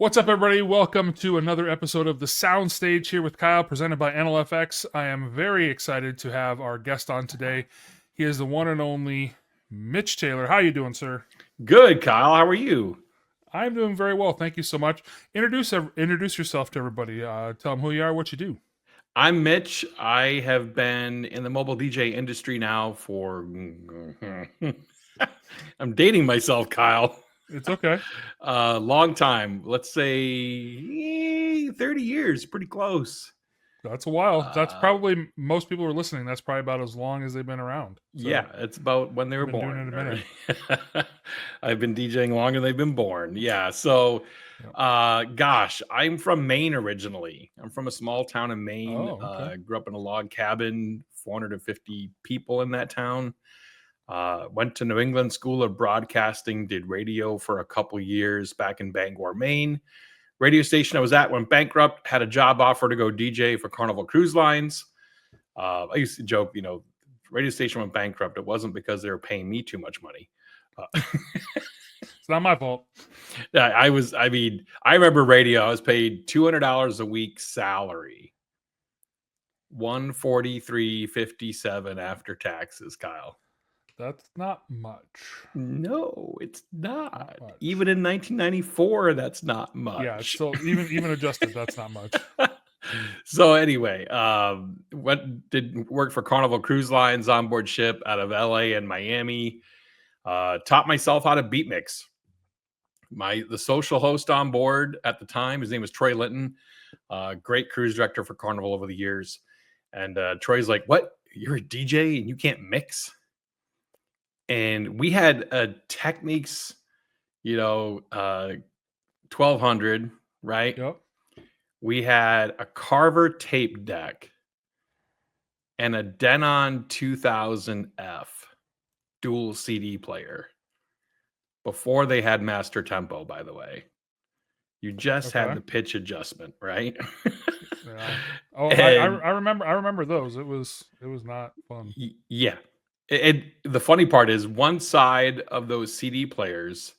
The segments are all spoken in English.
What's up, everybody? Welcome to another episode of The Soundstage here with Kyle, presented by NLFX. I am very excited to have our guest on today. He is the one and only Mitch Taylor. How you doing, sir? Good, Kyle. How are you? I'm doing very well. Thank you so much. Introduce yourself to everybody. Tell them who you are, what you do. I'm Mitch. I have been in the mobile DJ industry now for I'm dating myself, Kyle. It's okay. A long time. Let's say 30 years, pretty close. That's a while. That's Uh, probably most people who are listening. That's probably about as long as they've been around. So yeah, it's about when they were I've been doing it a minute. born. I've been DJing longer than they've been born. Yeah. So, Yep. gosh, I'm from Maine originally. I'm from a small town in Maine. Oh, okay. Grew up in a log cabin, 450 people in that town. Went to New England School of Broadcasting, did radio for a couple years back in Bangor, Maine. Radio station I was at went bankrupt, had a job offer to go DJ for Carnival Cruise Lines. I used to joke, radio station went bankrupt. It wasn't because they were paying me too much money. It's not my fault. I remember radio. I was paid $200 a week salary. $143.57 after taxes, Kyle. That's not much. No, it's not. much. Even in 1994, that's not much. Yeah, so even adjusted, that's not much. So anyway, did work for Carnival Cruise Lines onboard ship out of LA and Miami. Taught myself how to beat mix. The social host on board at the time, his name was Troy Linton, great cruise director for Carnival over the years. And Troy's like, "What? You're a DJ and you can't mix?" And we had a Technics, 1200, right? Yep. We had a Carver tape deck and a Denon 2000F dual CD player before they had master tempo, by the way. You just had the pitch adjustment, right? Yeah. Oh, I remember those. It was not fun. Yeah. The funny part is one side of those CD players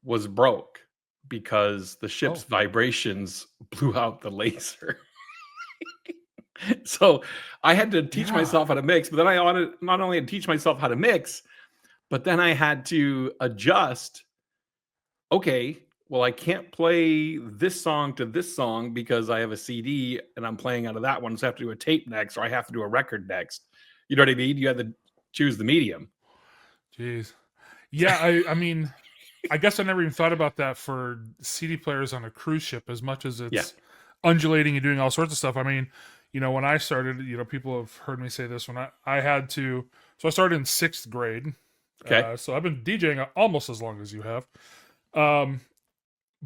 was broke because the ship's vibrations blew out the laser. So I had to teach myself how to mix, but then I not only had to teach myself how to mix, but then I had to adjust. Okay, well, I can't play this song to this song because I have a CD and I'm playing out of that one. So I have to do a tape next, or I have to do a record next. You know what I mean? You have to choose the medium. Jeez. Yeah, I mean, I guess I never even thought about that for CD players on a cruise ship as much as it's undulating and doing all sorts of stuff. I mean, when I started, people have heard me say this when I had to. So I started in 6th grade. Okay. So I've been DJing almost as long as you have.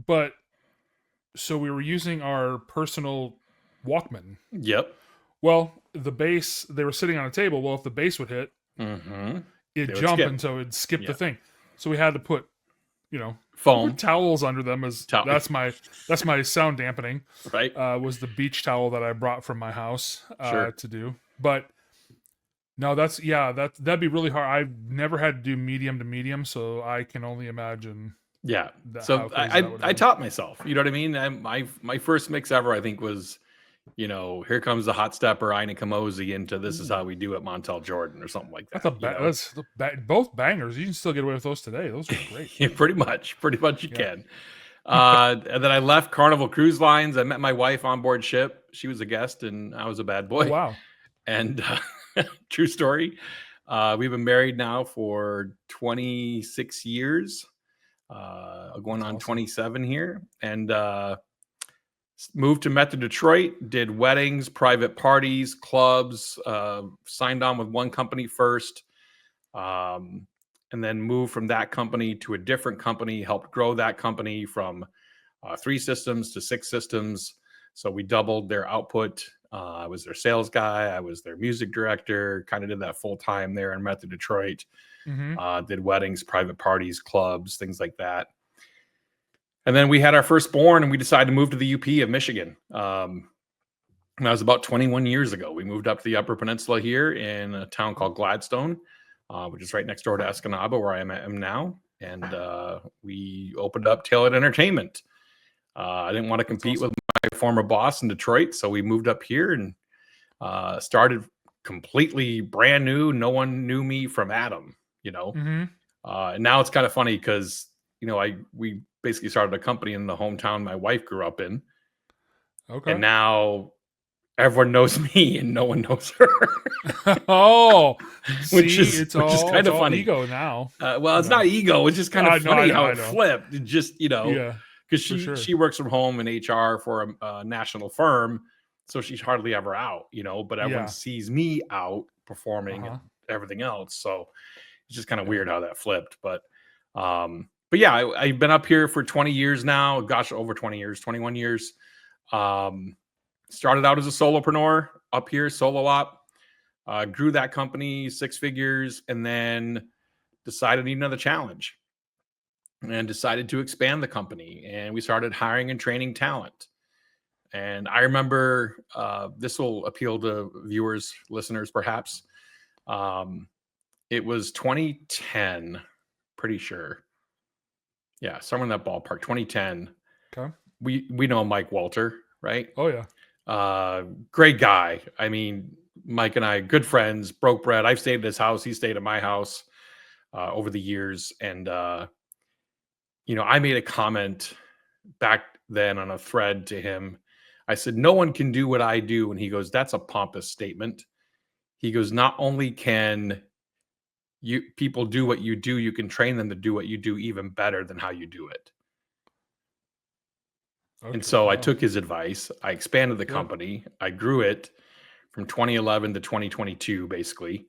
But so we were using our personal Walkman. Yep. Well, the bass, they were sitting on a table. Well, if the bass would hit, it'd jump, and so it'd skip the thing. So we had to put, foam towels under them. That's my sound dampening. Right. Was the beach towel that I brought from my house to do. But no, that'd be really hard. I've never had to do medium to medium, so I can only imagine. Yeah. So I taught myself. You know what I mean? My first mix ever, I think, was, Here Comes the Hot Stepper, Ina Kamosi into This Is How We Do It, Montel Jordan, or something like that. That's both bangers. You can still get away with those today. Those are great. Yeah, pretty much you can. And then I left Carnival Cruise Lines. I met my wife on board ship. She was a guest and I was a bad boy. Oh, wow. And true story. We've been married now for 26 years. Going on 27 here, and moved to Metro Detroit, did weddings, private parties, clubs, signed on with one company first, and then moved from that company to a different company, helped grow that company from 3 systems to 6 systems. So we doubled their output. I was their sales guy. I was their music director, kind of did that full time there in Metro Detroit. Did weddings, private parties, clubs, things like that. And then we had our firstborn and we decided to move to the UP of Michigan. And that was about 21 years ago. We moved up to the Upper Peninsula here in a town called Gladstone, which is right next door to Escanaba, where I am now. And we opened up Tailored Entertainment. I didn't want to compete awesome. with my former boss in Detroit, so we moved up here and started completely brand new. No one knew me from Adam, you know. Mm-hmm. And now it's kind of funny because we basically started a company in the hometown my wife grew up in, and Okay. now everyone knows me and no one knows her, Oh, which see, is it's which is all kind it's of all funny. ego now. Well, You it's know. not ego. It's just kind of I funny know. how I it know. flipped. It just Yeah, because for she sure. she works from home in HR for a national firm, so she's hardly ever out. But everyone Yeah. sees me out performing and Uh-huh. everything else. So it's just kind of Yeah. weird how that flipped. But yeah, I've been up here for 20 years now. Gosh, over 20 years, 21 years. Um, Started out as a solopreneur up here, solo op. Grew that company 6 figures, and then decided I need another challenge and decided to expand the company. And we started hiring and training talent. And I remember this will appeal to viewers, listeners, perhaps. Um, it was 2010, pretty sure. Yeah, somewhere in that ballpark. 2010. Okay. We know Mike Walter, right? Oh yeah. Great guy. I mean, Mike and I, good friends, broke bread. I've stayed at his house. He stayed at my house over the years. And, I made a comment back then on a thread to him. I said, no one can do what I do. And he goes, that's a pompous statement. He goes, not only can people do what you do, you can train them to do what you do even better than how you do it. And Okay. so I Wow. took his advice. I expanded the Yeah. company. I grew it from 2011 to 2022, basically,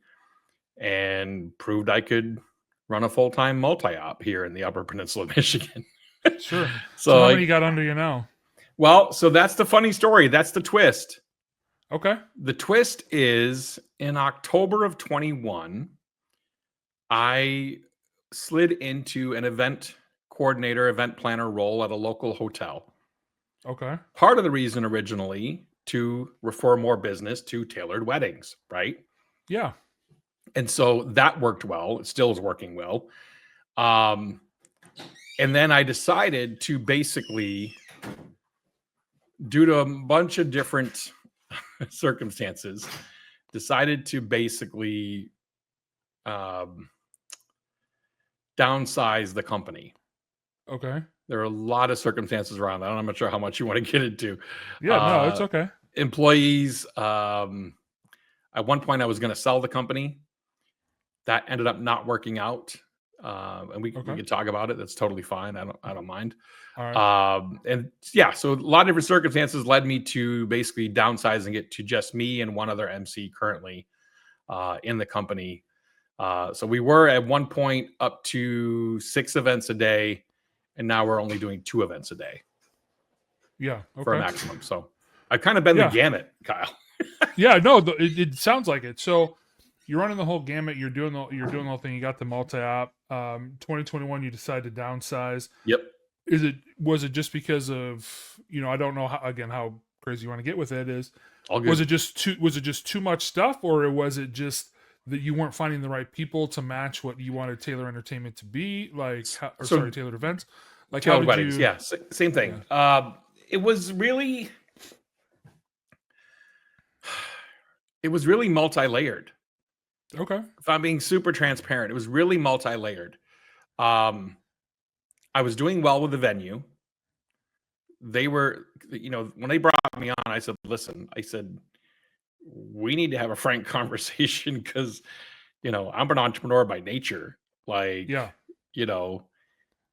and proved I could run a full-time multi-op here in the Upper Peninsula of Michigan. Sure. So So how like, many got under you now? well, so that's the funny story. That's the twist. Okay. The twist is in October of 21, I slid into an event coordinator, event planner role at a local hotel. Okay. Part of the reason originally to refer more business to tailored weddings, right? Yeah. And so that worked well. It still is working well. Um, and then I decided to basically, due to a bunch of different circumstances, decided to basically um, downsize the company. Okay. There are a lot of circumstances around that. I'm not sure how much you want to get into. Yeah. No, it's okay. Employees. At one point, I was going to sell the company. That ended up not working out, and we Okay. could talk about it. That's totally fine. I don't mind. All right. And yeah, so a lot of different circumstances led me to basically downsizing it to just me and one other MC currently in the company. So we were at one point up to 6 events a day, and now we're only doing 2 events a day Yeah. for a Okay. maximum. So I've kind of been the Yeah. gamut, Kyle. Yeah. No, it sounds like it. So you're running the whole gamut. You're doing the whole thing. You got the multi-op. 2021, you decided to downsize. Yep. Was it just because of, I don't know how crazy you want to get with it is, All good. was it just too much stuff, or was it just that you weren't finding the right people to match what you wanted Taylor Entertainment to be like, So Tailored Events? Like, how tailored did weddings, you? yeah, same thing. Yeah. It was really multi-layered. Okay. If I'm being super transparent, it was really multi-layered. Um, I was doing well with the venue. They were, when they brought me on, I said, listen, we need to have a frank conversation because, I'm an entrepreneur by nature. Like, Yeah. you know,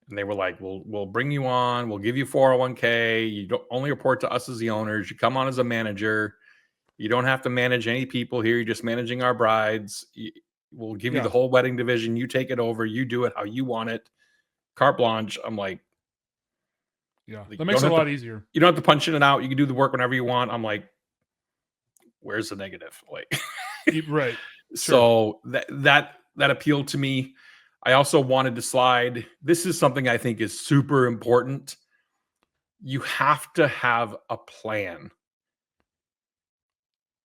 and they were like, we'll bring you on. We'll give you 401k. You don't only report to us as the owners. You come on as a manager. You don't have to manage any people here. You're just managing our brides. We'll give you the Yeah. whole wedding division. You take it over. You do it how you want it. Carte blanche. I'm like, Yeah. you That makes don't it a have lot to, easier. you don't have to punch in and out. You can do the work whenever you want. I'm like, where's the negative? Like, Right. Sure. so that appealed to me. I also wanted to slide. This is something I think is super important. You have to have a plan.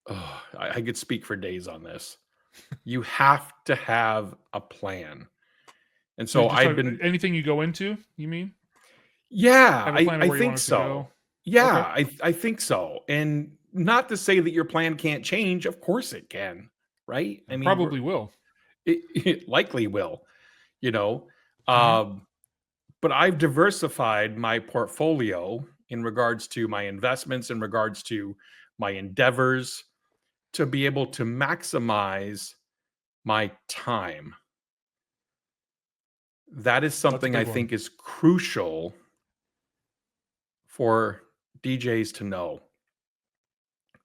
Oh, I could speak for days on this. You have to have a plan. And So you so just I'd talk been, anything you go into, you mean? Yeah, Have a plan of I where you think want it to go? so. Yeah, Okay. I think so. And not to say that your plan can't change. Of course it can, right? I It mean, probably will. it likely will, you know. Hmm. Um, but I've diversified my portfolio in regards to my investments, in regards to my endeavors to be able to maximize my time. That is That's a something I big one. think is crucial for DJs to know.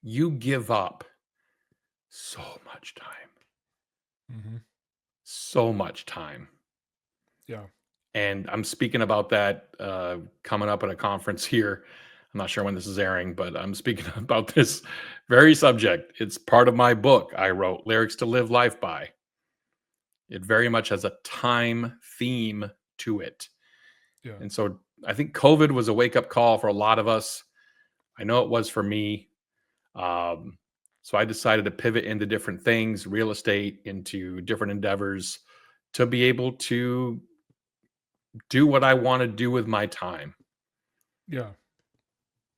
You give up so much time, Hmm. so much time. Yeah. And I'm speaking about that coming up at a conference here. I'm not sure when this is airing, but I'm speaking about this very subject. It's part of my book I wrote, Lyrics to Live Life By. It very much has a time theme to it. Yeah. And so I think COVID was a wake up call for a lot of us. I know it was for me. Um, so I decided to pivot into different things, real estate, into different endeavors to be able to do what I want to do with my time. Yeah.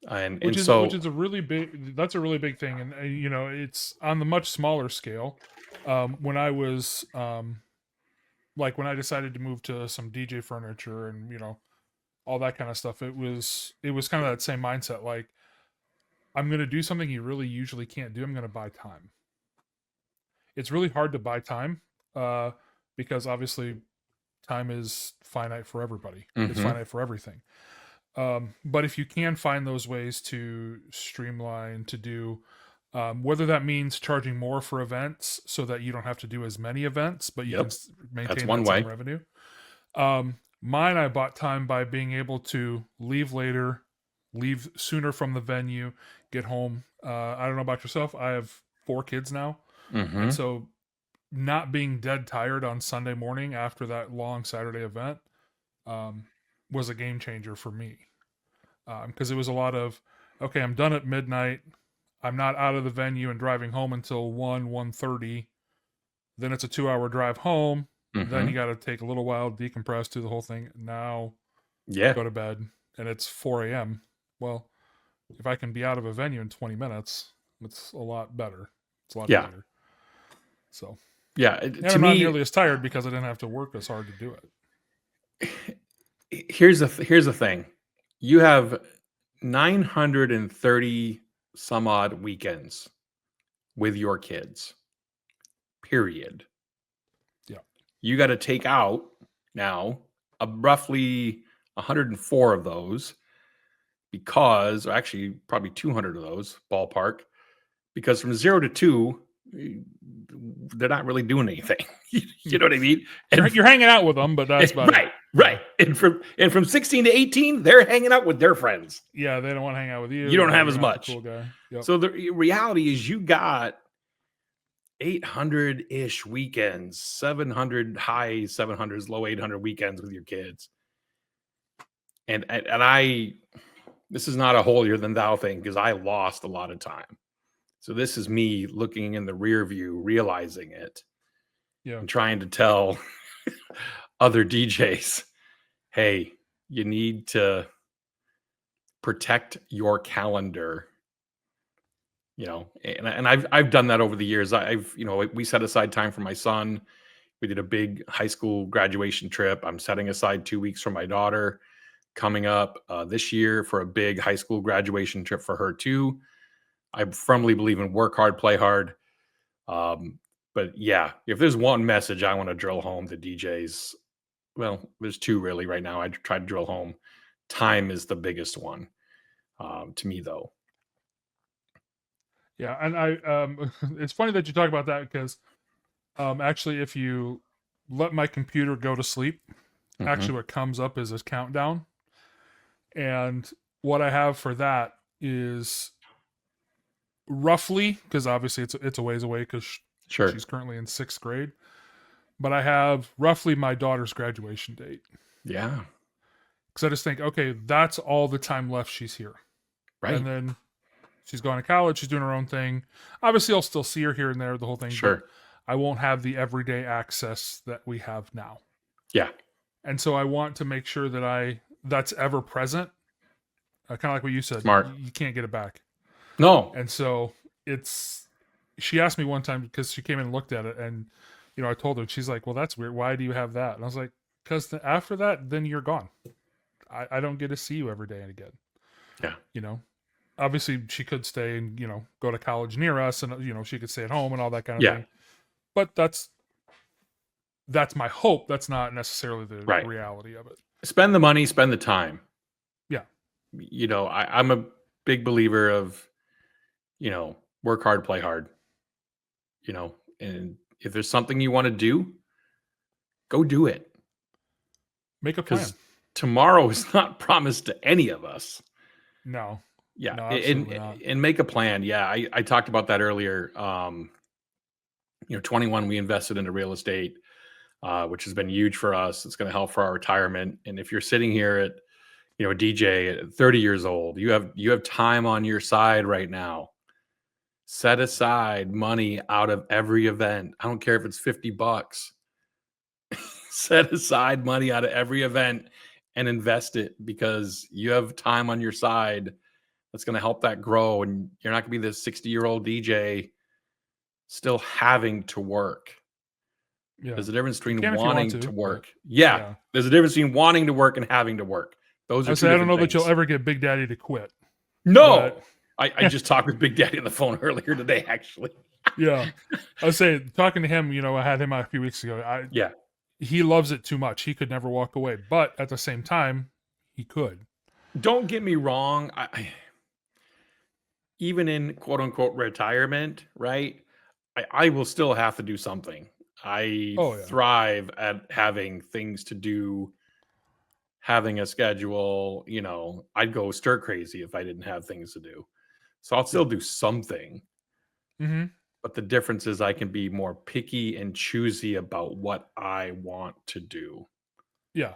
And Which so is a really big, that's a really big thing. And you know, it's on the much smaller scale. When I was like when I decided to move to some DJ furniture and, you know, all that kind of stuff, it was kind of that same mindset. Like, I'm going to do something you really usually can't do. I'm going to buy time. It's really hard to buy time, uh, because obviously time is finite for everybody. It's mhm, finite for everything. But if you can find those ways to streamline, to do, whether that means charging more for events so that you don't have to do as many events, but you can yep, that's maintain one that same way. revenue. Mine, I bought time by being able to leave later, leave sooner from the venue, get home. I don't know about yourself. I have 4 kids now. And Mhm, so not being dead tired on Sunday morning after that long Saturday event, um, was a game changer for me. Because it was a lot of, okay, I'm done at midnight. I'm not out of the venue and driving home until 1:30. Then it's a 2-hour drive home. Then you mhm, got to take a little while, decompress, do the whole thing. Now yeah, go to bed, and it's 4 a.m. Well, if I can be out of a venue in 20 minutes, it's a lot better. It's a lot yeah, easier. So, yeah. and To I'm not me, nearly as tired because I didn't have to work as hard to do it. here's the thing: you have 930 some odd weekends with your kids. Period. Yeah. You got to take out now roughly 104 of those because, or actually, probably 200 of those ballpark, because from 0 to 2, they're not really doing anything. You know what I mean? And You're hanging out with them, but that's about it. right, Yeah. right. And from 16 to 18, they're hanging out with their friends. Yeah, they don't want to hang out with you. You They don't know have you're as not the much. cool guy. Yep. So the reality is you got 800-ish weekends, 700 high 700s, low 800 weekends with your kids. And I this is not a holier than thou thing because I lost a lot of time. So this is me looking in the rear view, realizing it Yeah. and trying to tell other DJs, hey, you need to protect your calendar. And I've done that over the years. We set aside time for my son. We did a big high school graduation trip. I'm setting aside 2 weeks for my daughter coming up this year for a big high school graduation trip for her too. I firmly believe in work hard, play hard. But yeah, if there's one message I want to drill home to DJs, well, there's two really right now. I try to drill home. Time is the biggest one to me, though. Yeah. And it's funny that you talk about that because, actually, if you let my computer go to sleep, Hmm. actually what comes up is a countdown. And what I have for that is roughly, because obviously it's a ways away because Sure. she's currently in 6th grade, but I have roughly my daughter's graduation date. Yeah. Because I just think, okay, that's all the time left she's here. And Right. then she's going to college, she's doing her own thing. Obviously, I'll still see her here and there, the whole thing, but Sure. I won't have the everyday access that we have now. Yeah. And so I want to make sure that I that's ever present, kind of like what you said, Smart. you can't get it back. No. And so she asked me one time because she came in and looked at it, and I told her, she's like, well, that's weird. Why do you have that? And I was like, because after that, then you're gone. I don't get to see you every day again. Yeah. Obviously she could stay and, go to college near us, and, she could stay at home and all that kind of Yeah. thing. But that's my hope. That's not necessarily the Right. reality of it. Spend the money, spend the time. Yeah. I'm a big believer of, work hard, play hard, and if there's something you want to do, go do it. Make a plan. Because tomorrow is not promised to any of us. No. Yeah. No, absolutely not. And make a plan. Yeah. I talked about that earlier. 21, we invested into real estate, which has been huge for us. It's going to help for our retirement. And if you're sitting here at, a DJ at 30 years old, you have time on your side right now. Set aside money out of every event. I don't care if it's $50. Set aside money out of every event and invest it, because you have time on your side that's going to help that grow. And you're not going to be this 60-year-old DJ still having to work. Yeah. There's a difference between You wanting want to work. Yeah. There's a difference between wanting to work and having to work. Those are I don't know that you'll ever get Big Daddy to quit. No. I just talked with Big Daddy on the phone earlier today, actually. Yeah. I was saying, talking to him, I had him a few weeks ago. He loves it too much. He could never walk away. But at the same time, he could. Don't get me wrong. Even in quote unquote retirement, right? I will still have to do something. I thrive at having things to do, having a schedule. I'd go stir crazy if I didn't have things to do. So I'll still do something. Mm-hmm. But the difference is I can be more picky and choosy about what I want to do. Yeah.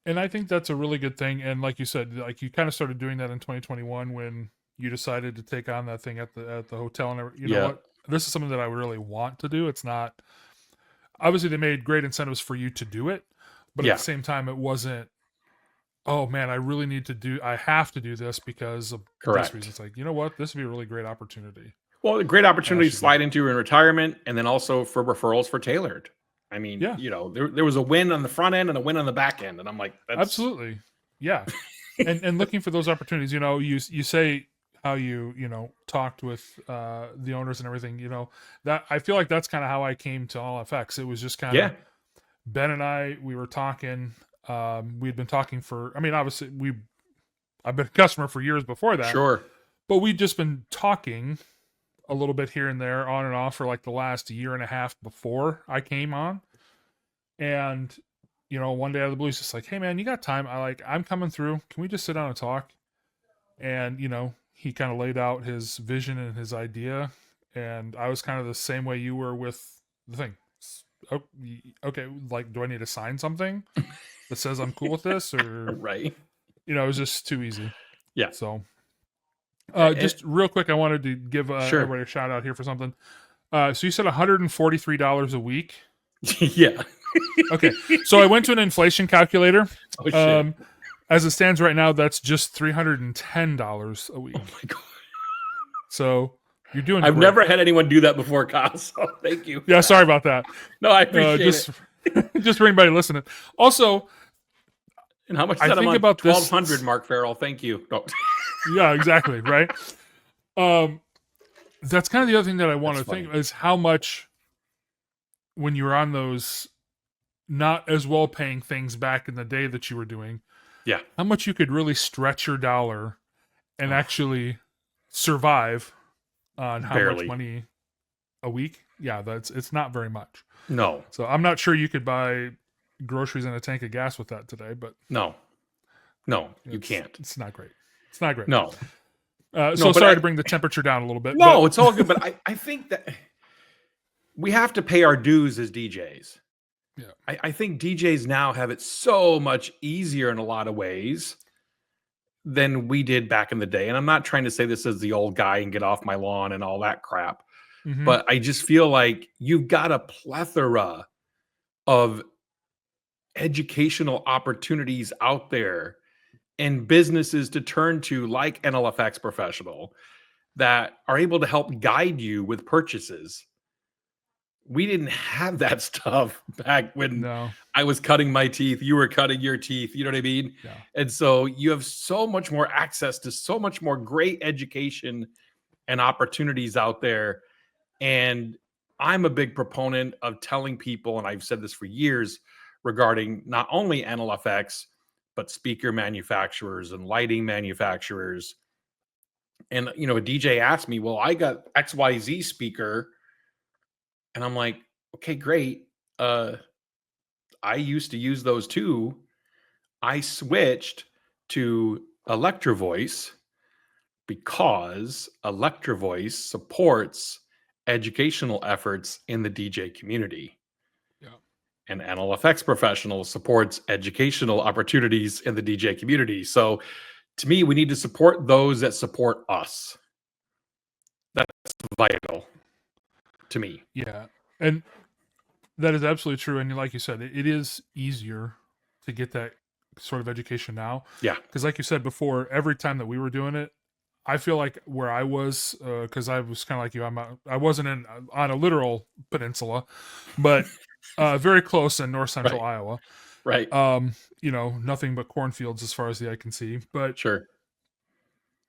And I think that's a really good thing. And like you said, like you kind of started doing that in 2021 when you decided to take on that thing at the hotel. And you know what? This is something that I really want to do. It's not, obviously they made great incentives for you to do it, but at the same time, it wasn't, oh man, I have to do this because of this reason. It's like, you know what? This would be a really great opportunity. Well, a great opportunity to slide into in retirement, and then also for referrals for Tailored. I mean, there was a win on the front end and a win on the back end. And I'm like, that's absolutely. Yeah. and looking for those opportunities, you say how you talked with the owners and everything, that I feel like that's kind of how I came to All FX. It was just kind of Ben and we were talking, we'd been talking for, obviously I've been a customer for years before that. Sure. But we'd just been talking a little bit here and there, on and off, for like the last year and a half before I came on. And, one day out of the blue, he's just like, hey man, you got time? I'm coming through. Can we just sit down and talk? And, he kind of laid out his vision and his idea. And I was kind of the same way you were with the thing. Okay. Like, do I need to sign something that says I'm cool with this? Or, right. It was just too easy. Yeah. So, just real quick, I wanted to give everybody a shout out here for something. So you said $143 a week. Yeah. Okay. So I went to an inflation calculator. Oh, shit. As it stands right now, that's just $310 a week. Oh my God. So you're doing I've great. never had anyone do that before, Kyle. So thank you. Yeah. Sorry about that. No, I appreciate it. Just for anybody listening. Also, and how much is that a month? About $1,200, Mark Farrell. Thank you. No. Yeah, exactly. Right. That's kind of the other thing that I want to think is how much, when you were on those not as well paying things back in the day that you were doing, how much you could really stretch your dollar and actually survive on how much money a week. Yeah, it's not very much. No. So I'm not sure you could buy groceries and a tank of gas with that today, but no, you can't. It's not great. It's not great. No. Sorry to bring the temperature down a little bit. No, it's all good. But I think that we have to pay our dues as DJs. Yeah. I think DJs now have it so much easier in a lot of ways than we did back in the day. And I'm not trying to say this as the old guy and get off my lawn and all that crap. Mm-hmm. But I just feel like you've got a plethora of educational opportunities out there and businesses to turn to, like NLFX Professional, that are able to help guide you with purchases. We didn't have that stuff back when No. I was cutting my teeth, you were cutting your teeth, you know what I mean? Yeah. And so you have so much more access to so much more great education and opportunities out there. And I'm a big proponent of telling people, and I've said this for years, regarding not only NLFX, but speaker manufacturers and lighting manufacturers. And, you know, a DJ asked me, well, I got XYZ speaker. And I'm like, okay, great. I used to use those too. I switched to Electro Voice because Electro Voice supports educational efforts in the DJ community. Yeah. And NLFX Professional supports educational opportunities in the DJ community. So to me, we need to support those that support us. That's vital to me. Yeah. And that is absolutely true. And like you said, it is easier to get that sort of education now. Yeah. Because, like you said before, every time that we were doing it, I feel like where I was, because I was kind of like you, I wasn't on a literal peninsula, but very close in north central Right. Iowa. Right. You know, nothing but cornfields as far as the eye can see. But Sure.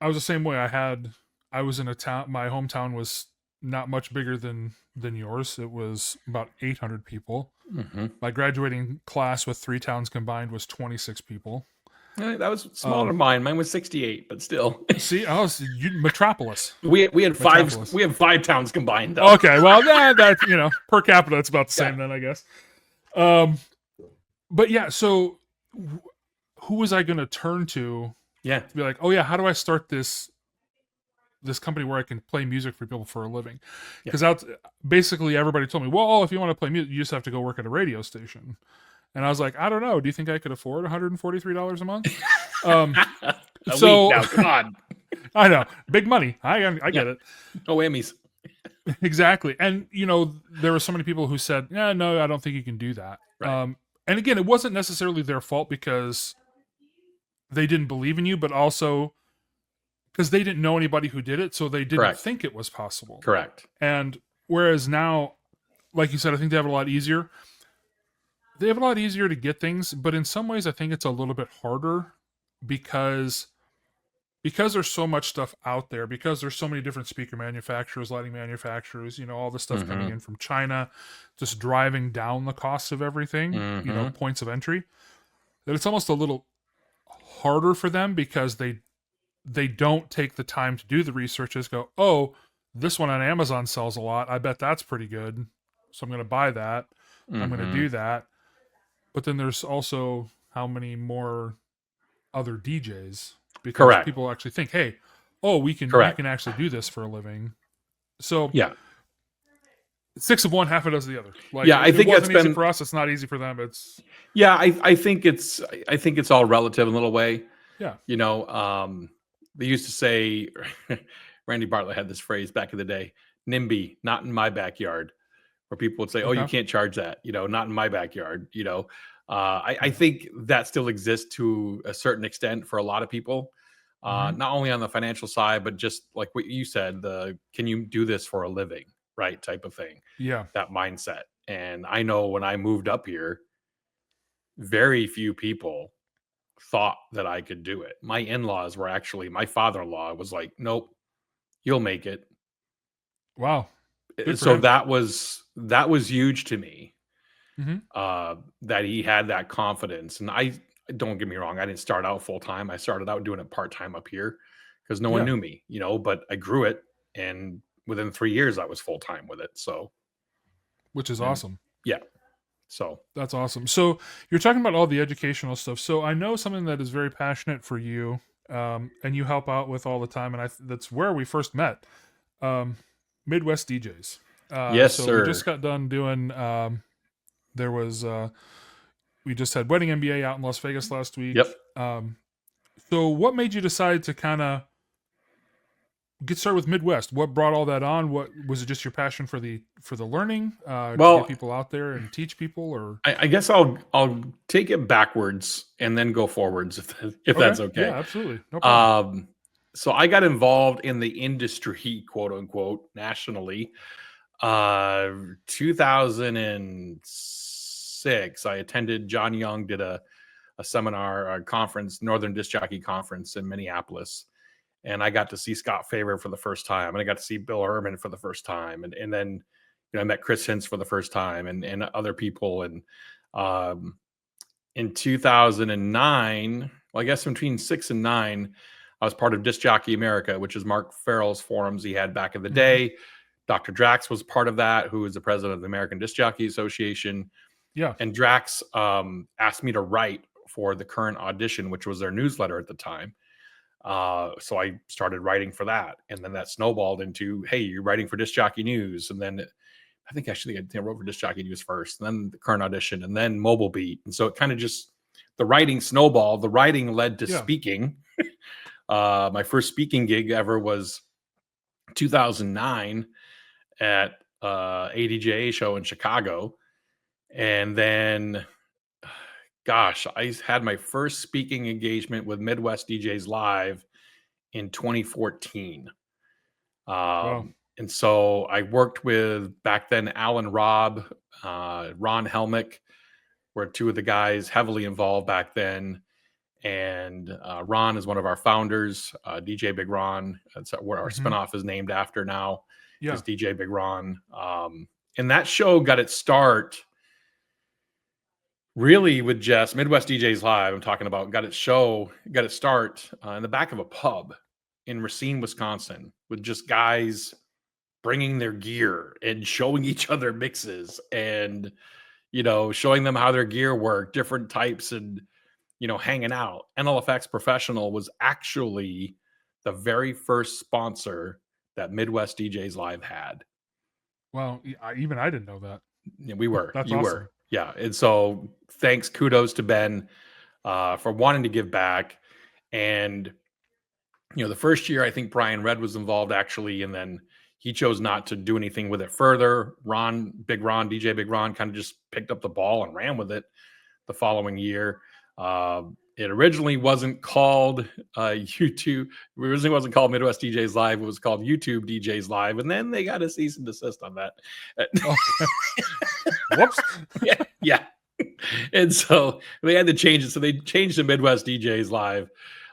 I was the same way. I was in a town. My hometown was not much bigger than yours. It was about 800 people. Mm-hmm. My graduating class with 3 towns combined was 26 people. That was smaller than mine. Mine was 68, but still. See, metropolis. We had Metropolis. we have 5 towns combined though. Okay, well that you know, per capita it's about the same then, I guess. But yeah, so who was I going to turn to? Yeah. To be like, oh yeah, how do I start this company where I can play music for people for a living? Because basically everybody told me, well, if you want to play music, you just have to go work at a radio station. And I was like, I don't know. Do you think I could afford $143 a month? So now, come on. I know, big money. I get it. No whammies. Exactly. And you know, there were so many people who said, yeah, no, I don't think you can do that. Right. And again, it wasn't necessarily their fault because they didn't believe in you, but also because they didn't know anybody who did it, so they didn't think it was possible. Correct. And whereas now, like you said, I think they have it a lot easier. They have a lot easier to get things, but in some ways I think it's a little bit harder because there's so much stuff out there, because there's so many different speaker manufacturers, lighting manufacturers, you know, all the stuff coming in from China, just driving down the cost of everything, you know, points of entry, that it's almost a little harder for them because they don't take the time to do the research. Just go, oh, this one on Amazon sells a lot. I bet that's pretty good. So I'm going to buy that. I'm going to do that. But then there's also how many more other DJs, because people actually think, hey, oh, we can actually do this for a living. So yeah, 6 of one, half a dozen of the other. Like, yeah, I think that's easy for us. It's not easy for them. It's I think it's all relative in a little way. Yeah, you know, they used to say, Randy Bartlett had this phrase back in the day, NIMBY, not in my backyard, where people would say, oh, you can't charge that, you know, not in my backyard, you know. I think that still exists to a certain extent for a lot of people, not only on the financial side, but just like what you said, can you do this for a living, right, type of thing. Yeah, that mindset. And I know when I moved up here, very few people thought that I could do it. My in-laws were actually, my father-in-law was like, nope, you'll make it. Wow. So that was huge to me. That he had that confidence. And I, don't get me wrong, I didn't start out full-time. I started out doing it part-time up here because no one knew me, you know, but I grew it, and within 3 years I was full-time with it. So, which is awesome. Yeah. So that's awesome. So you're talking about all the educational stuff. So I know something that is very passionate for you, and you help out with all the time. And that's where we first met, Midwest DJs. Yes, so sir. We just got done doing, there was, we just had Wedding MBA out in Las Vegas last week. Yep. So what made you decide to kind of Get started with Midwest. What brought all that on? What was it? Just your passion for the learning to get Well, people out there and teach people, or I guess I'll take it backwards and then go forwards if okay, that's yeah, okay. absolutely, no problem. Um, so I got involved in the industry, quote unquote, nationally. 2006, I attended. John Young did a seminar, a conference, Northern Disc Jockey Conference in Minneapolis, and I got to see Scott Favor for the first time, and I got to see Bill Herman for the first time, and then I met Chris Hintz for the first time, and other people, and um, in 2009, well, I guess between 6 and 9, I was part of Disc Jockey America, which is Mark Farrell's forums he had back in the Hmm. day. Dr. Drax was part of that, who is the president of the American Disc Jockey Association. Yeah. And Drax asked me to write for the Current Audition, which was their newsletter at the time. So I started writing for that. And then that snowballed into, hey, you're writing for Disc Jockey News. And then I think actually I wrote for Disc Jockey News first, and then the Current Audition, and then Mobile Beat. And so it kind of just, the writing snowballed. The writing led to Yeah. speaking. My first speaking gig ever was 2009 at ADJA show in Chicago. And then, gosh, I had my first speaking engagement with Midwest DJs Live in 2014. Wow. And so I worked with back then Alan Robb, Ron Helmick were two of the guys heavily involved back then. And Ron is one of our founders, DJ Big Ron. That's what our Hmm. spinoff is named after now, Yeah. is DJ Big Ron. And that show got its start really with just Midwest DJs Live. I'm talking about got its start in the back of a pub in Racine, Wisconsin, with just guys bringing their gear and showing each other mixes and showing them how their gear worked, different types, and hanging out. NLFX Professional was actually the very first sponsor that Midwest DJs Live had. Well, even I didn't know that. Yeah, we were. That's You awesome. were. Yeah. And so thanks, kudos to Ben for wanting to give back. And the first year I think Brian Red was involved actually, and then he chose not to do anything with it further. Big Ron, DJ Big Ron kind of just picked up the ball and ran with it the following year. It originally wasn't called YouTube. It originally wasn't called Midwest DJs Live. It was called YouTube DJs Live, and then they got a cease and desist on that. Okay. Whoops. Yeah. And so they had to change it. So they changed to Midwest DJs Live.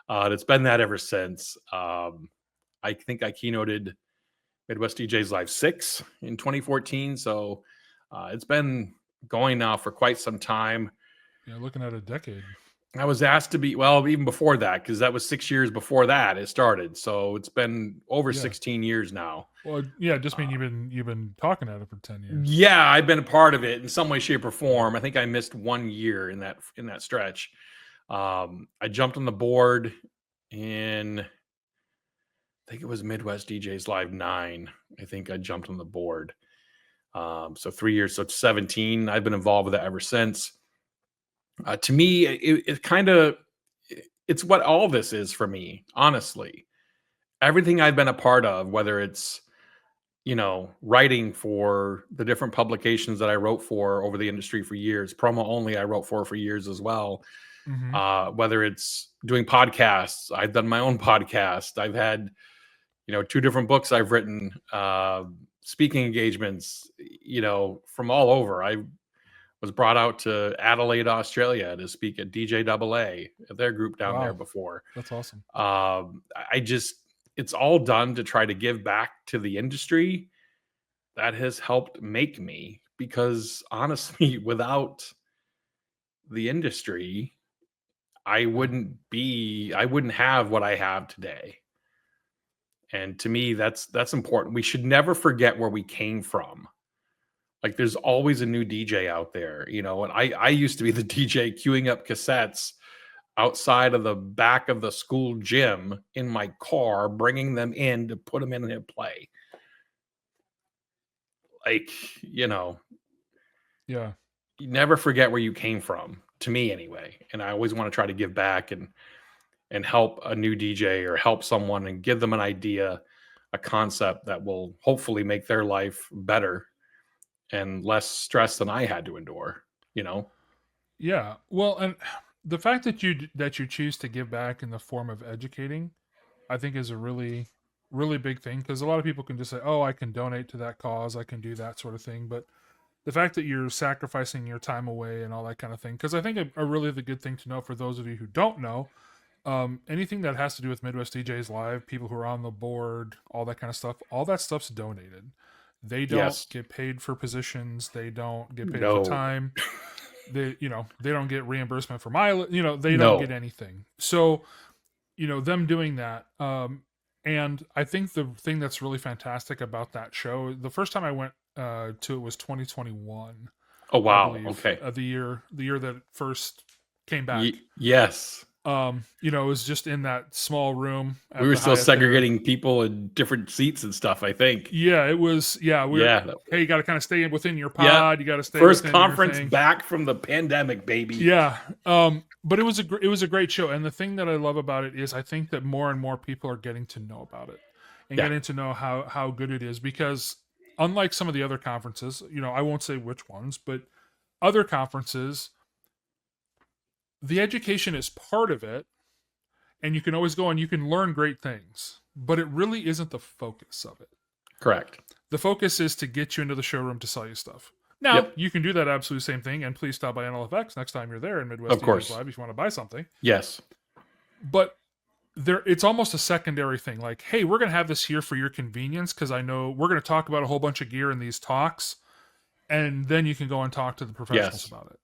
And it's been that ever since. I think I keynoted Midwest DJs Live 6 in 2014. So it's been going now for quite some time. Yeah, looking at a decade. I was asked to be, well, even before that, because that was 6 years before that it started. So it's been over 16 years now. Well, yeah, just mean you've been talking at it for 10 years. Yeah, I've been a part of it in some way, shape, or form. I think I missed 1 year in that stretch. I jumped on the board in, I think it was Midwest DJs Live 9. I think I jumped on the board. So 3 years, so 17. I've been involved with it ever since. To me, it's what all this is for me, honestly. Everything I've been a part of, whether it's writing for the different publications that I wrote for over the industry for years, promo only I wrote for years as well. Mm-hmm. Whether it's doing podcasts, I've done my own podcast. I've had 2 different books I've written, speaking engagements, from all over. I was brought out to Adelaide, Australia to speak at DJAA, their group down there before. That's awesome. It's all done to try to give back to the industry. That has helped make me, because honestly, without the industry, I wouldn't have what I have today. And to me, that's important. We should never forget where we came from. Like, there's always a new DJ out there, and I used to be the DJ queuing up cassettes outside of the back of the school gym in my car, bringing them in to put them in and play. Like, Yeah. you never forget where you came from, to me anyway. And I always want to try to give back and help a new DJ or help someone and give them an idea a concept that will hopefully make their life better and less stress than I had to endure, you know? Yeah. Well, and the fact that you choose to give back in the form of educating, I think is a really big thing, because a lot of people can just say, "Oh, I can donate to that cause, I can do that sort of thing," but the fact that you're sacrificing your time away and all that kind of thing, because I think a really the good thing to know for those of you who don't know, anything that has to do with Midwest DJs Live, people who are on the board, all that kind of stuff, all that stuff's donated. They don't Yes. get paid for positions. They don't get paid for No. time. They don't get reimbursement for mileage. They don't get No. anything. So them doing that. And I think the thing that's really fantastic about that show, the first time I went to it was 2021, Oh, I wow. believe, Okay. the year that it first came back. Yes. It was just in that small room We at were the still Hyatt there. segregating people in different seats and stuff, I think. Yeah, it was. Yeah, Yeah. hey, you got to kind of stay within your Yeah. pod. You got to stay First within your conference thing. back from the pandemic, baby. Yeah. But it was a great show, and the thing that I love about it is I think that more and more people are getting to know about it and Yeah. getting to know how good it is, because unlike some of the other conferences, I won't say which ones, but other conferences, the education is part of it, and you can always go and you can learn great things, but it really isn't the focus of it. Correct. The focus is to get you into the showroom to sell you stuff. Now, Yep. you can do that absolute same thing, and please stop by NLFX next time you're there in Midwest Of course. DJs Live if you want to buy something. Yes. But it's almost a secondary thing. Like, hey, we're going to have this here for your convenience, because I know we're going to talk about a whole bunch of gear in these talks, and then you can go and talk to the professionals about it.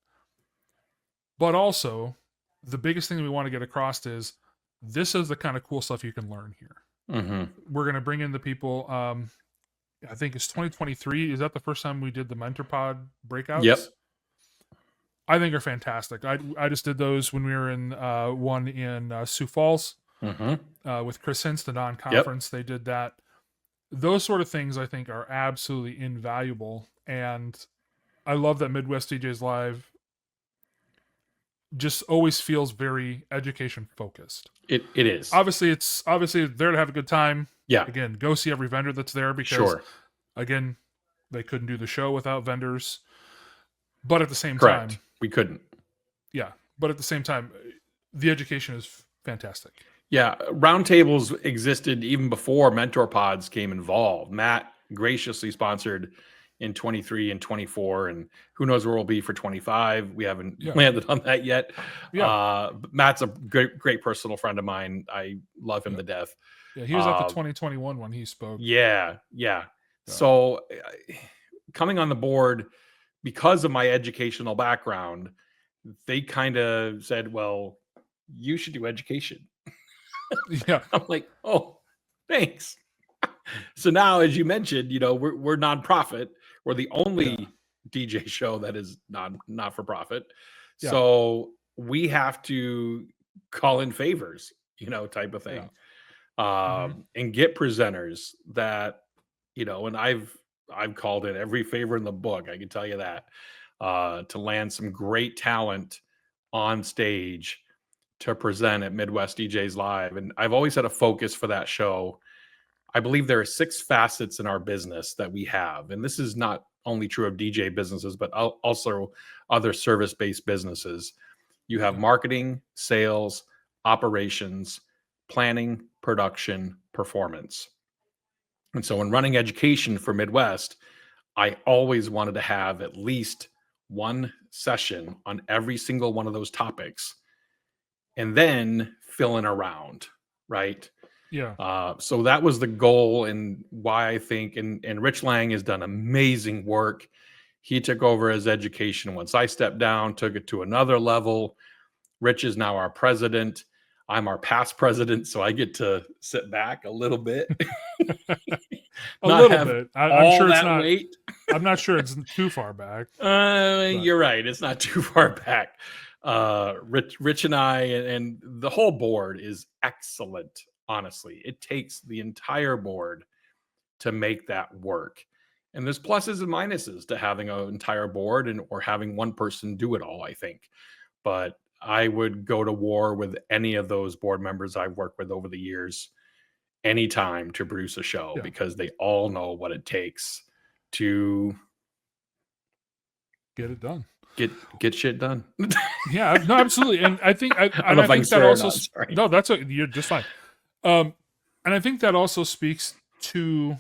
But also, the biggest thing that we want to get across is this is the kind of cool stuff you can learn here. Mm-hmm. We're going to bring in the people. I think it's 2023. Is that the first time we did the MentorPod breakouts? Yep. I think are fantastic. I just did those when we were in one in Sioux Falls with Chris Hintz, the non-conference. Yep. They did that. Those sort of things I think are absolutely invaluable, and I love that Midwest DJs Live just always feels very education focused. It is. Obviously there to have a good time. Yeah. Again, go see every vendor that's there, because again, they couldn't do the show without vendors. But at the same time, we couldn't. Yeah, but at the same time, the education is fantastic. Yeah, roundtables existed even before Mentor Pods came involved. Matt graciously sponsored in 23 and 24, and who knows where we'll be for 25. We haven't landed on that yet. Yeah. Matt's a great personal friend of mine. I love him to death. Yeah, he was at the 2021 when he spoke. Yeah. So coming on the board, because of my educational background, they kind of said, well, you should do education. Yeah. I'm like, oh, thanks. So now, as you mentioned, we're nonprofit. We're the only DJ show that is not for profit. Yeah. So we have to call in favors, type of thing. Yeah. And get presenters that, and I've called in every favor in the book. I can tell you that, to land some great talent on stage to present at Midwest DJs Live. And I've always had a focus for that show. I believe there are 6 facets in our business that we have. And this is not only true of DJ businesses, but also other service-based businesses. You have marketing, sales, operations, planning, production, performance. And so when running education for Midwest, I always wanted to have at least one session on every single one of those topics, and then fill in around, right? Yeah. So that was the goal, and why I think, and Rich Lang has done amazing work. He took over as education once I stepped down, took it to another level. Rich is now our president. I'm our past president, so I get to sit back a little bit. A little bit. I'm sure it's not. Weight. I'm not sure it's too far back. You're right. It's not too far back. Rich and I and the whole board is excellent. Honestly, it takes the entire board to make that work. And there's pluses and minuses to having an entire board or having one person do it all, I think. But I would go to war with any of those board members I've worked with over the years. any time to produce a show because they all know what it takes to get it done. Get shit done. Yeah, no, absolutely. And I think I don't know if I can think that swear or also not, sorry. no, you're just fine. And I think that also speaks to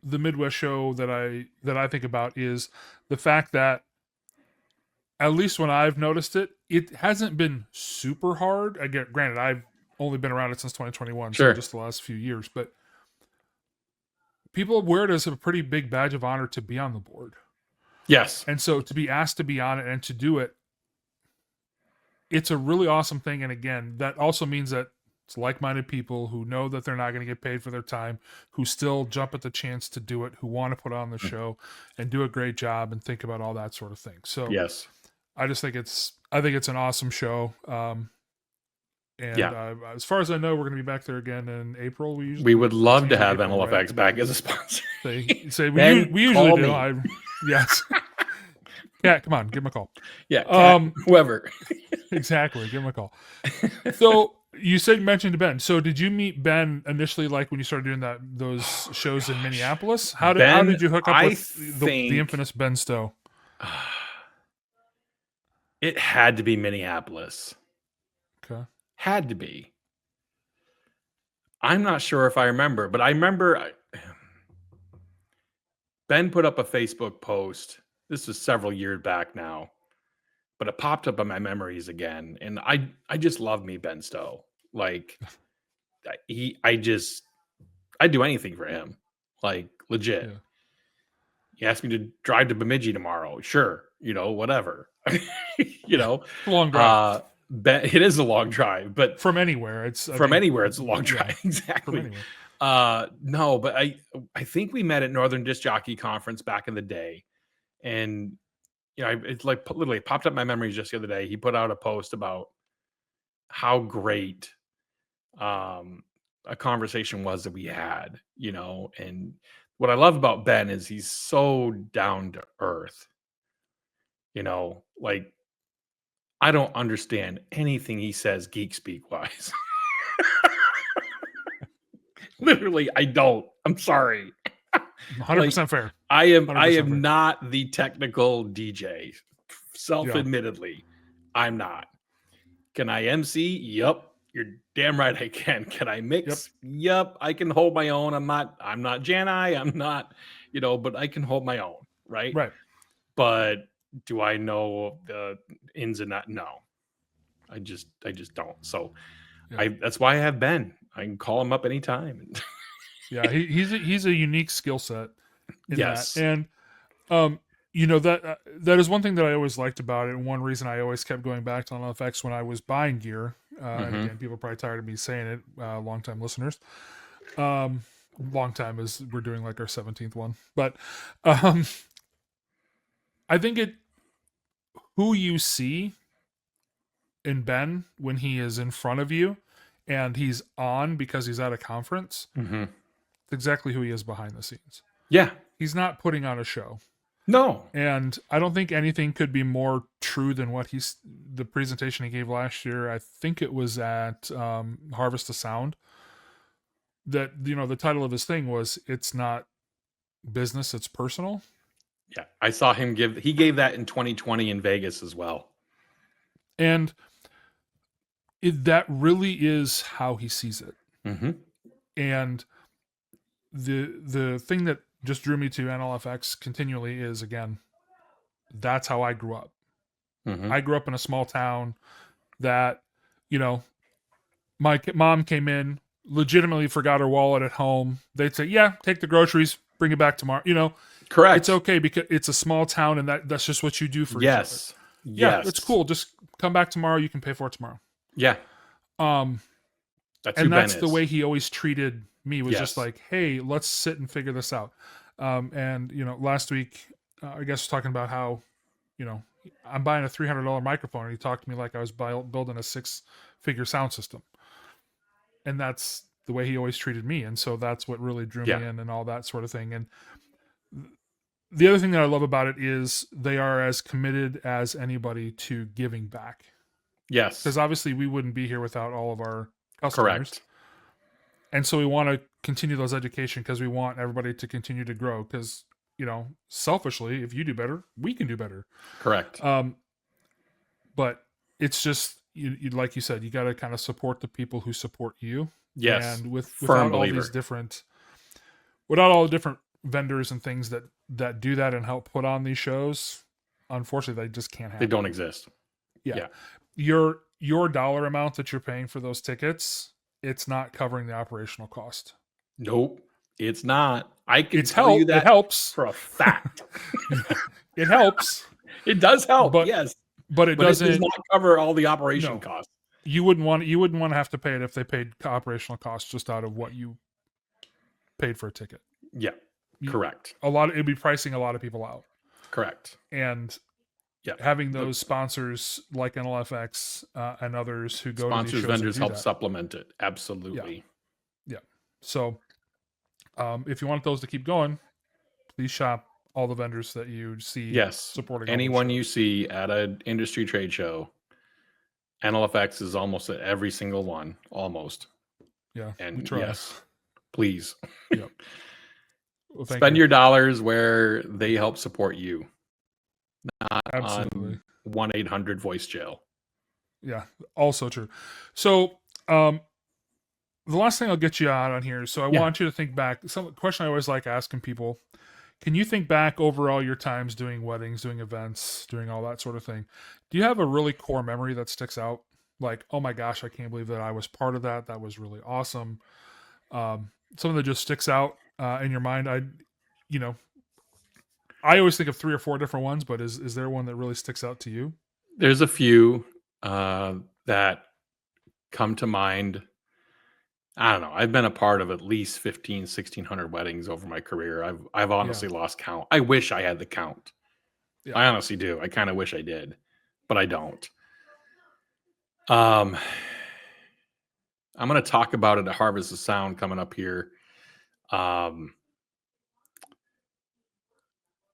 the Midwest show that I think about is the fact that at least when I've noticed it, it hasn't been super hard. Granted, I've only been around it since 2021, so Sure. just the last few years, but people wear it as a pretty big badge of honor to be on the board. Yes. And so to be asked to be on it and to do it, it's a really awesome thing. And again, that also means that it's like-minded people who know that they're not going to get paid for their time, who still jump at the chance to do it, who want to put on the show and do a great job and think about all that sort of thing. So yes, I think it's an awesome show. As far as I know, we're going to be back there again in April. We would love to have April, NLFX right? back as a sponsor. Say Ben, we usually do. me. Yes. Cat, come on, give him a call. Yeah, Cat, whoever. Exactly, give him a call. So you mentioned Ben. So did you meet Ben initially, like when you started doing those shows in Minneapolis? How did you hook up with the infamous Ben Stowe? It had to be Minneapolis. Okay. Had to be. I'm not sure if I remember, but I remember Ben put up a Facebook post. This was several years back now, but it popped up in my memories again. And I just love me Ben Stowe. Like I'd do anything for him. Like legit. Yeah. He asked me to drive to Bemidji tomorrow. Sure. Whatever. Long drive. It is a long drive, but from anywhere, it's a long drive. Yeah, exactly. No, but I think we met at Northern Disc Jockey Conference back in the day, and it's like literally popped up in my memories just the other day. He put out a post about how great a conversation was that we had, and what I love about Ben is he's so down to earth. Like I don't understand anything he says geek speak wise. Literally, I don't. I'm sorry. 100% fair. I am not the technical DJ. Self-admittedly, I'm not. Can I MC? Yup. You're damn right I can. Can I mix? Yup. I can hold my own. I'm not Janai. I'm not, but I can hold my own. Right. Right. But do I know the ins and outs? No. I just don't. So that's why I have Ben. I can call him up anytime. Yeah, he's a unique skill set in yes. that. And that is one thing that I always liked about it, and one reason I always kept going back to NLFX when I was buying gear. And again, people are probably tired of me saying it, long-time listeners. Long time as we're doing like our 17th one. But I think who you see in Ben when he is in front of you and he's on because he's at a conference, it's exactly who he is behind the scenes. Yeah. He's not putting on a show. No. And I don't think anything could be more true than the presentation he gave last year. I think it was at Harvest of Sound. That, the title of his thing was, "It's not business, it's personal." Yeah. I saw him he gave that in 2020 in Vegas as well. And that really is how he sees it. And the thing that just drew me to NLFX continually is, again, that's how I grew up. I grew up in a small town that, my mom came in, legitimately forgot her wallet at home. They'd say, yeah, take the groceries, bring it back tomorrow. Correct. It's okay because it's a small town and that's just what you do for each other. Yeah, it's cool. Just come back tomorrow. You can pay for it tomorrow. Yeah. That's the way he always treated me, was just like, hey, let's sit and figure this out. And last week, I guess talking about how, I'm buying a $300 microphone, and he talked to me like I was building a 6-figure sound system. And that's the way he always treated me. And so that's what really drew me in and all that sort of thing. And the other thing that I love about it is they are as committed as anybody to giving back. Yes. Because obviously we wouldn't be here without all of our customers. Correct. And so we want to continue those education because we want everybody to continue to grow. Because selfishly, if you do better, we can do better. Correct. But it's just you like you said, you got to kind of support the people who support you. Yes. And Firm without all believer. these without all the different vendors and things that do that and help put on these shows, unfortunately, they just can't happen. They don't exist. Yeah. Your dollar amount that you're paying for those tickets, it's not covering the operational cost. Nope, it's not. I can tell you that it helps for a fact. It helps. It does help, but yes, but it doesn't. It does not cover all the operation costs. You wouldn't want to have to pay it if they paid operational costs just out of what you paid for a ticket. Yeah, correct. It'd be pricing a lot of people out. Correct. And having those sponsors like NLFX and others who go to these shows, vendors help supplement it. Absolutely. Yeah. So, if you want those to keep going, please shop all the vendors that you see. Yes. Supporting anyone you see at an industry trade show. NLFX is almost at every single one, almost. Yeah. And yes, please. Yep. Well, spend your dollars where they help support you. Not Absolutely. on 1-800 voice jail. Yeah, also true. So, the last thing I'll get you out on here. So I want you to think back. Some question I always like asking people: can you think back over all your times doing weddings, doing events, doing all that sort of thing? Do you have a really core memory that sticks out? Like, oh my gosh, I can't believe that I was part of that. That was really awesome. Something that just sticks out in your mind. I always think of 3 or 4 different ones, but is there one that really sticks out to you? There's a few that come to mind. I don't know. I've been a part of at least 1,600 weddings over my career. I've honestly lost count. I wish I had the count. Yeah. I honestly do. I kind of wish I did, but I don't. I'm going to talk about it at Harvest of Sound coming up here.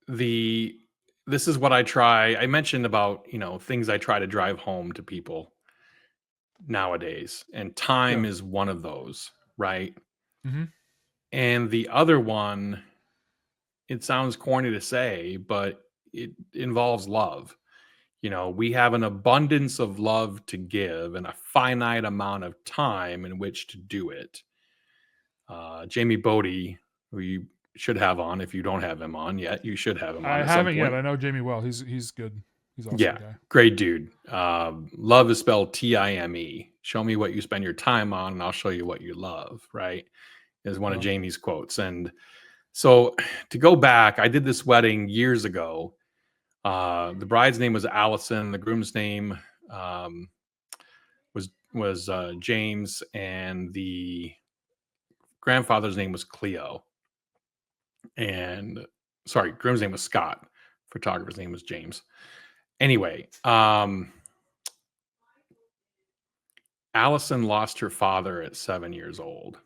This is what I try. I mentioned about, things I try to drive home to people nowadays, and time is one of those, right? Mm-hmm. And the other one, it sounds corny to say, but it involves love. We have an abundance of love to give and a finite amount of time in which to do it. Jamie Bodie, who you should have on, if you don't have him on yet, you should have him on. I haven't yet. I know Jamie well. He's good. He's awesome guy. Great dude. Love is spelled Time. Show me what you spend your time on, and I'll show you what you love. Right, is one of Jamie's quotes. And so, to go back, I did this wedding years ago. The bride's name was Allison. The groom's name was James, and the grandfather's name was Cleo. And groom's name was Scott. Photographer's name was James. Anyway, Allison lost her father at 7 years old.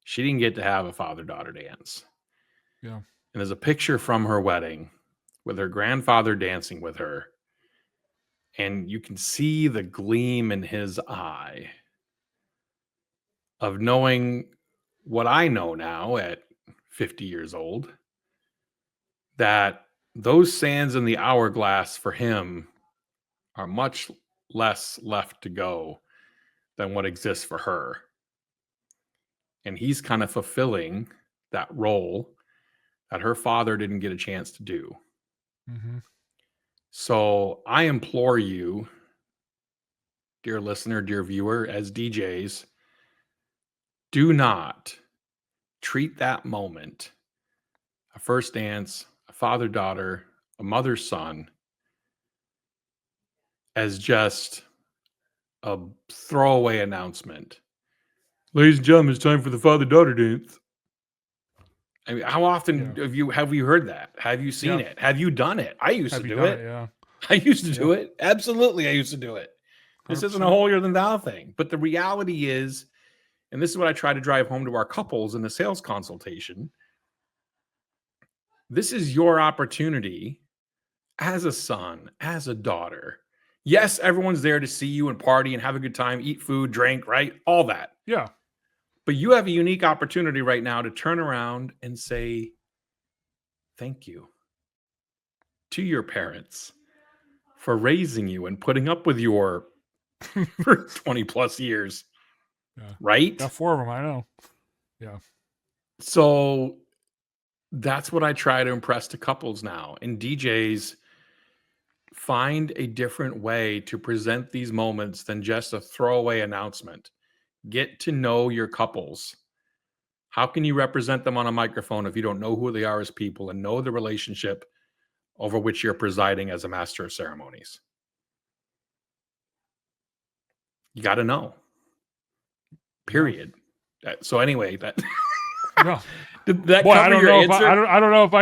She didn't get to have a father-daughter dance. Yeah. And there's a picture from her wedding with her grandfather dancing with her. And you can see the gleam in his eye of knowing what I know now at 50 years old, that those sands in the hourglass for him are much less left to go than what exists for her. And he's kind of fulfilling that role that her father didn't get a chance to do. Mm-hmm. So I implore you, dear listener, dear viewer, as DJs, do not treat that moment, a first dance, a father-daughter, a mother-son, as just a throwaway announcement. Ladies and gentlemen, it's time for the father-daughter dance. I mean, how often have you heard that? Have you seen it? Have you done it? I used to do it. Yeah. I used to do it. Absolutely, I used to do it. This 100%. isn't a holier than thou thing. But the reality is, and this is what I try to drive home to our couples in the sales consultation, this is your opportunity as a son, as a daughter. Yes, everyone's there to see you and party and have a good time, eat food, drink, right? All that. Yeah. But you have a unique opportunity right now to turn around and say thank you to your parents for raising you and putting up with your for 20 plus years, Yeah. right? Got 4 of them, I know. Yeah. So that's what I try to impress to couples now. And DJs, find a different way to present these moments than just a throwaway announcement. Get to know your couples. How can you represent them on a microphone if you don't know who they are as people and know the relationship over which you're presiding as a master of ceremonies? You got to know. Period. So anyway, that No. did that Boy, I cover don't your know answer? I don't know if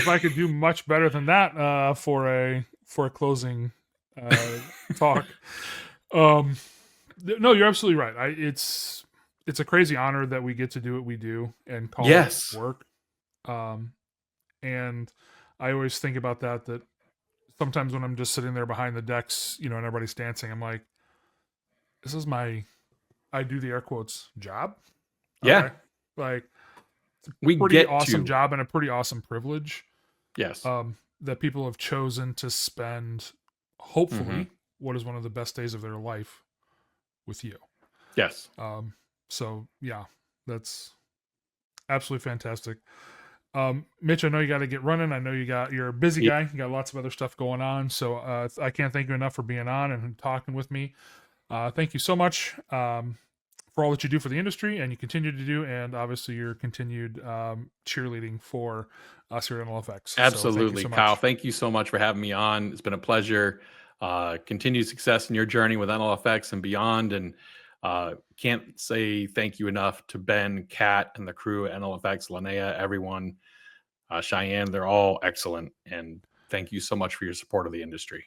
I could do much better than that for a closing talk. Um no, you're absolutely right. It's a crazy honor that we get to do what we do and call it Yes. work. Um and I always think about that sometimes when I'm just sitting there behind the decks, and everybody's dancing, I'm like, this is my, I do the air quotes, job. Yeah. Okay. Like, We pretty get awesome to. job and a pretty awesome privilege Yes. that people have chosen to spend, Mm-hmm. hopefully, what is one of the best days of their life with you. Yes. So yeah, that's absolutely fantastic. Mitch, I know you got to get running. I know you're a busy Yeah. guy. You got lots of other stuff going on. So I can't thank you enough for being on and talking with me. Thank you so much for all that you do for the industry and you continue to do, and obviously your continued cheerleading for us here at NLFX. So thank you Absolutely, so Kyle. much. Thank you so much for having me on. It's been a pleasure. Continued success in your journey with NLFX and beyond. And can't say thank you enough to Ben, Kat, and the crew at NLFX, Linnea, everyone, Cheyenne. They're all excellent. And thank you so much for your support of the industry.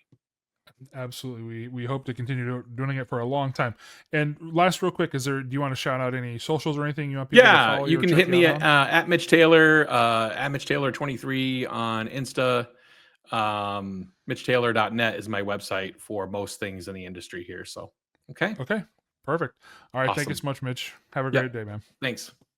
Absolutely. We hope to continue doing it for a long time. And last, real quick, do you want to shout out any socials or anything you want people to Yeah, follow you you or can check hit you me out on? at Mitch Taylor, at Mitch Taylor 23 on Insta. MitchTaylor.net is my website for most things in the industry here. So, okay. Okay. Perfect. All right. Thank you Awesome. so much, Mitch. Have a great Yep. day, man. Thanks.